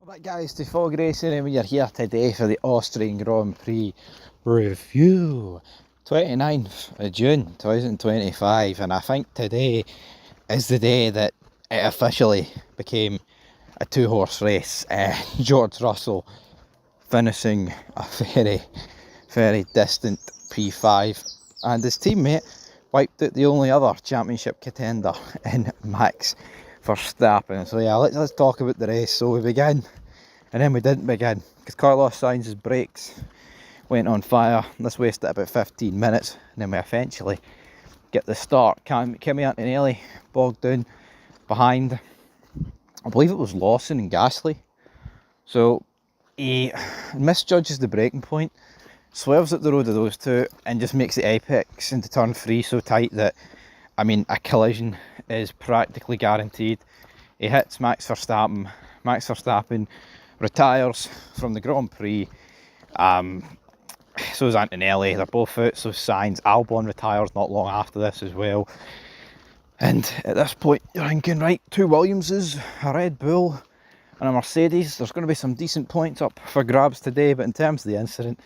Right guys, to Fog Racing, and we are here today for the Austrian Grand Prix review. 29th of June 2025, and I think today is the day that it officially became a two-horse race. George Russell finishing a very distant P5, and his teammate wiped out the only other championship contender in Max Verstappen. So yeah, let's talk about the race. So we began, and then we didn't begin, because Carlos Sainz's brakes went on fire. This wasted about 15 minutes, and then we eventually get the start. Kimi Antonelli bogged down behind, I believe it was Lawson and Gasly. So he misjudges the braking point, swerves at the road of those two, and just makes the apex into turn 3 so tight that, I mean, a collision is practically guaranteed. He hits Max Verstappen. Max Verstappen retires from the Grand Prix. So is Antonelli. They're both out. So Sainz. Albon retires not long after this as well. And at this point, you're thinking, right, two Williamses, a Red Bull, and a Mercedes. There's going to be some decent points up for grabs today. But in terms of the incident,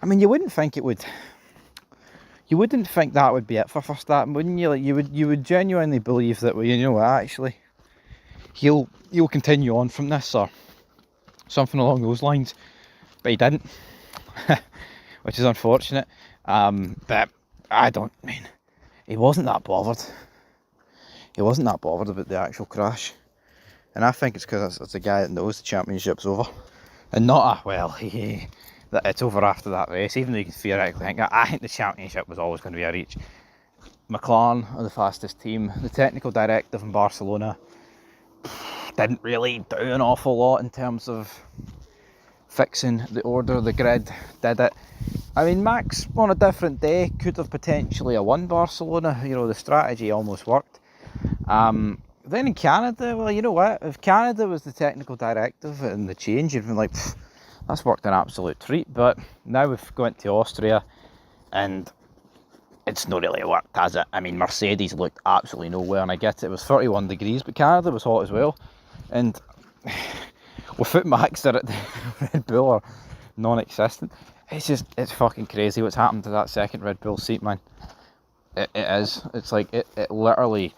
I mean, you wouldn't think it would. You wouldn't think that would be it for Verstappen, wouldn't you? Like, you would genuinely believe that, well, you know what, actually, he'll continue on from this, or something along those lines. But he didn't, which is unfortunate. But I mean, he wasn't that bothered. He wasn't that bothered about the actual crash. And I think it's because it's a guy that knows the championship's over. And not that it's over after that race, even though you can theoretically think that. I think the championship was always going to be a reach. Mclaren are the fastest team. The technical directive in Barcelona didn't really do an awful lot in terms of fixing the order. The grid did it. I mean, Max on a different day could have potentially won Barcelona. You know, the strategy almost worked. Then in Canada, well, you know what? If Canada was the technical directive and the change, you'd been like, that's worked an absolute treat. But now we've gone to Austria, and it's not really worked, has it? I mean, Mercedes looked absolutely nowhere, and I get it was 31 degrees, but Canada was hot as well. And without Max there at the Red Bull are non-existent. It's fucking crazy what's happened to that second Red Bull seat, man. It is. It's like, it literally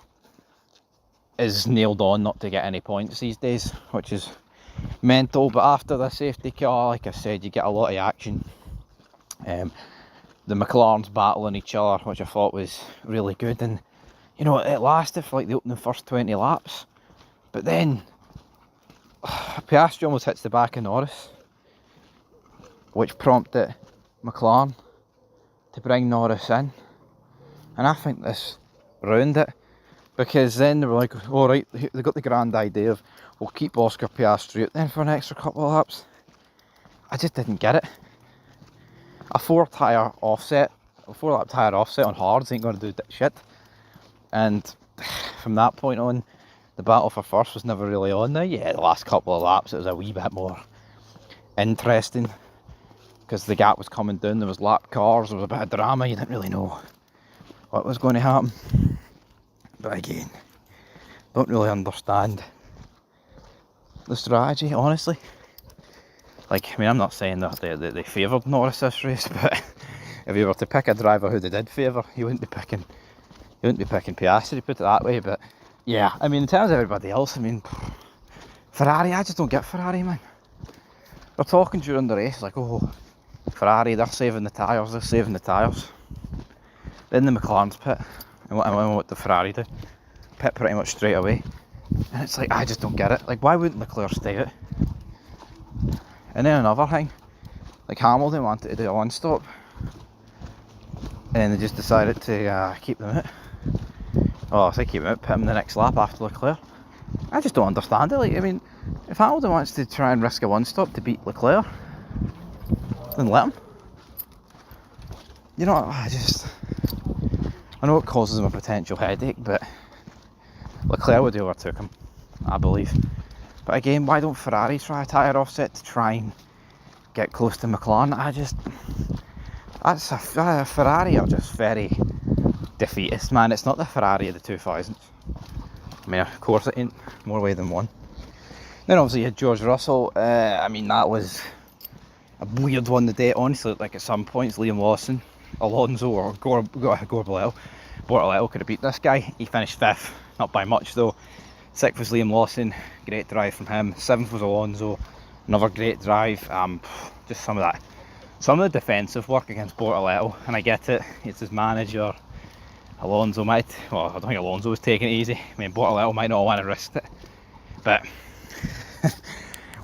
is nailed on not to get any points these days, which is mental. But after the safety car, like I said, you get a lot of action. The McLarens battling each other, which I thought was really good, and you know, it lasted for like the opening first 20 laps, but then Piastri almost hits the back of Norris, which prompted McLaren to bring Norris in, and I think this ruined it, because then they were like, all right, they got the grand idea of, we'll keep Oscar Piastri out then for an extra couple of laps. I just didn't get it. A 4-lap tyre offset on hards ain't going to do shit. And from that point on, the battle for first was never really on there. Yeah, the last couple of laps it was a wee bit more interesting, because the gap was coming down, there was lap cars, there was a bit of drama, you didn't really know what was going to happen. But again, don't really understand the strategy, honestly. Like, I mean, I'm not saying that they favoured Norris this race, but if you were to pick a driver who they did favour, you wouldn't be picking Piastri, put it that way. But yeah, I mean, in terms of everybody else, I mean, Ferrari, I just don't get Ferrari, man. They're talking during the race like, oh, Ferrari, they're saving the tyres. Then the McLaren's pit, and what the Ferrari do? Pit pretty much straight away. And it's like, I just don't get it. Like, why wouldn't Leclerc stay out? And then another thing, like Hamilton wanted to do a one-stop, and they just decided to keep them out. Oh, I say keep them out, put him the next lap after Leclerc. I just don't understand it. Like, I mean, if Hamilton wants to try and risk a one-stop to beat Leclerc, then let him. You know, I know it causes him a potential headache, but Leclerc would have overtook him, I believe. But again, why don't Ferrari try a tyre offset to try and get close to McLaren? Ferrari are just very defeatist, man. It's not the Ferrari of the 2000s. I mean, of course it ain't, more way than one. Then obviously you had George Russell. I mean, that was a weird one the day. Honestly, like at some points, Liam Lawson, Alonso, or Bortoletto could have beat this guy. He finished 5th, not by much though. 6th was Liam Lawson, great drive from him. 7th was Alonso, another great drive. Just some of the defensive work against Bortoletto, and I get it, it's his manager. Alonso I don't think Alonso was taking it easy. I mean, Bortoletto might not want to risk it, but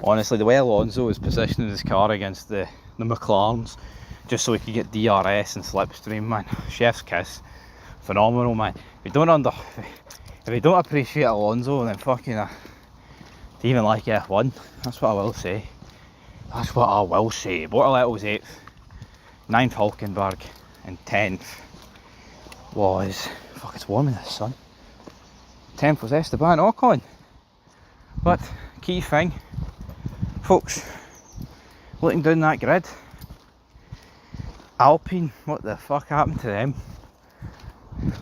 honestly, the way Alonso was positioning his car against the Mclarens, just so he could get DRS and slipstream, man, chef's kiss, phenomenal, man. If you don't appreciate Alonso, then fucking do you even like F1? That's what I will say. That's what I will say. Bortoletto was 8th, 9th Hulkenberg, and 10th was, fuck, it's warm in the sun. 10th was Esteban Ocon. But key thing, folks, looking down that grid, Alpine, what the fuck happened to them?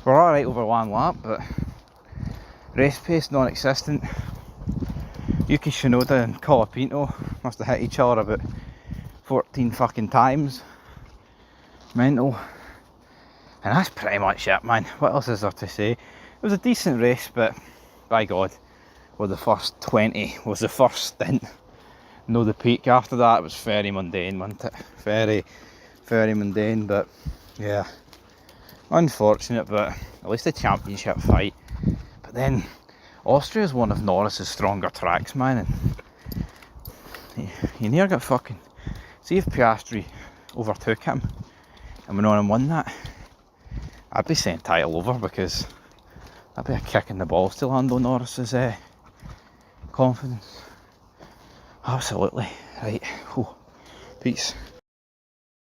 We're alright over one lap, but race pace non-existent. Yuki Tsunoda and Colapinto must have hit each other about 14 fucking times. Mental. And that's pretty much it, man. What else is there to say? It was a decent race, but by God, well, the first 20 was the first stint. No, the peak after that, it was very mundane, wasn't it? Very, very mundane, but yeah. Unfortunate, but at least a championship fight. But then, Austria is one of Norris's stronger tracks, man, and he near got fucking... See if Piastri overtook him and went on and won that, I'd be saying title over, because that'd be a kick in the balls to Lando Norris's confidence. Absolutely. Right, peace.